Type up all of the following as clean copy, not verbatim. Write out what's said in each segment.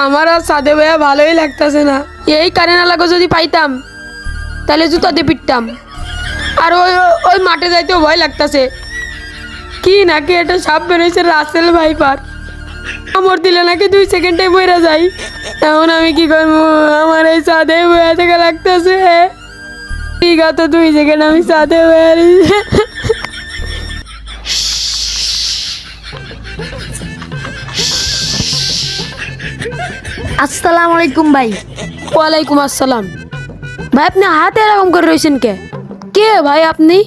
আমার আর সাদে ভাইয়া ভালোই লাগতেছে না। এই কারেন্ট লাগো যদি পাইতাম তাহলে জুতাতে পিটতাম। আর ওই ওই মাঠে যাইতেও ভয় লাগতেছে। কি নাকি একটা সাপ বেরোইছে, রাসেল ভাইপার। কামড় দিলে নাকি 2 সেকেন্ডে মরে যাই। এখন আমি কি করবো? আমার এই সাদে বয়া থেকে লাগতেছে। ঠিক আছে, 2 সেকেন্ড আমি সাদে বয়া। আসসালামু আলাইকুম ভাই। ওয়ালাইকুম আসসালাম। ভাই আপনি হাতে এরকম করে রয়েছেন কে? কে ভাই আপনি?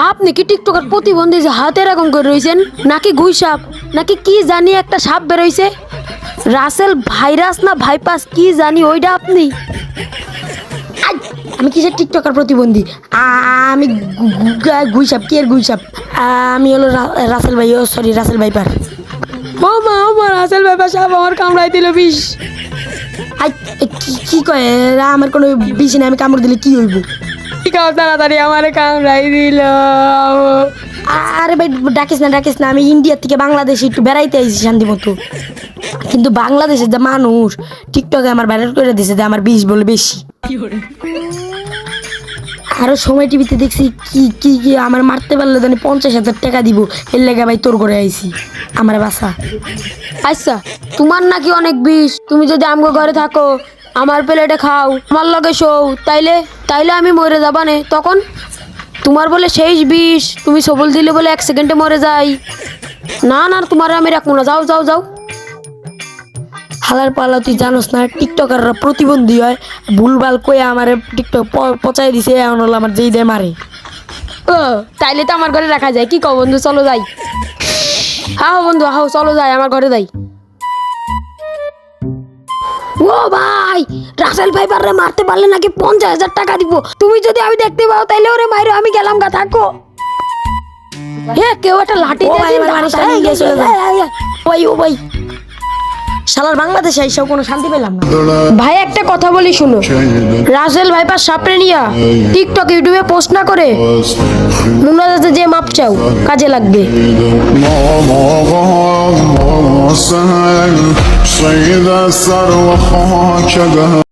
আপনি কি টিকটকের প্রতিবন্ধী যে হাতে এরকম করে রয়েছেন? নাকি গুই সাপ, নাকি কি জানি একটা সাপ বেরোইছে? রাসেল ভাইরাস না ভাইপাস কি জানি, ওইটা আপনি? আই, আমি কিসের টিকটকার প্রতিবন্ধী? আমি গুই সাপ। কি এর গুই সাপ? আমি হলো রাসেল ভাই। ও সরি, রাসেল ভাইপার। ও মা রাসেল ভাইপার সাপ আমার কামড়াই দিল বিষ। আই, কি কয়? আমার কোনো বিষ নেই, আমি কামড় দিলে কি হইব? ঠিক আছে, তাড়াতাড়ি আমার কামড়াই দিল। আরে ভাই ডাকিস না। আমি ইন্ডিয়া থেকে বাংলাদেশে একটু বেড়াইতে আইছি শান্তি মতো। কিন্তু বাংলাদেশের যে মানুষ টিকটকে আমার ভাইরাল করে দিয়েছে যে আমার বিষ বলে বেশি। আরো সময় টিভিতে দেখছি কি কি কি আমার মারতে পারলে জানি 50,000 টাকা দিব। এর লেগে ভাই তোর করে আইছি, আমার বাসা। আচ্ছা, তোমার নাকি অনেক বিষ। তুমি যদি আমগো ঘরে থাকো, আমার প্লেটে খাও, আমার লগে শোও, তাইলে আমি মরে যাবা নে। তখন তোমার বলে শেষ বিষ, তুমি সবল দিলে বলে 1 সেকেন্ডে মরে যাই। না তোমার আমি রাখবো না। যাও। হালার পালা, তুই জানোস না টিকটকাররা প্রতিবন্ধী হয়? ভুলভাল কয়ে আমার টিকটক পচাই দিছে। এখন হলো আমার যেই দে মারে। ও তাইলে তো আমার ঘরে রাখা যায়। কি কও বন্ধু, চলো যাই। হ্যাঁ বন্ধু, হাও চলো যাই, আমার ঘরে যাই। ও ভাই, রাসেল ভাইপাররে মারতে পারলে নাকি 50,000 টাকা দিব। তুমি যদি আমি দেখতে পাও তাইলে ওরে মাইরো, আমি গেলাম গা, থাকো। কেউ একটা লাঠি ও দিয়ে ভাই, দিন। আমার মানুষটা নিয়ে গিয়ে চলে যায়। ও ভাই শালার বাংলাদেশে এসেও কোনো শান্তি পেলাম না। ভাই একটা কথা বলি শুনো, রাসেল ভাইপার সাপড়ে নিয়া টিকটক ইউটিউবে পোস্ট না করে মুনাজাতে যে মাপ চাও, কাজে লাগবে। سيد الثروة خاك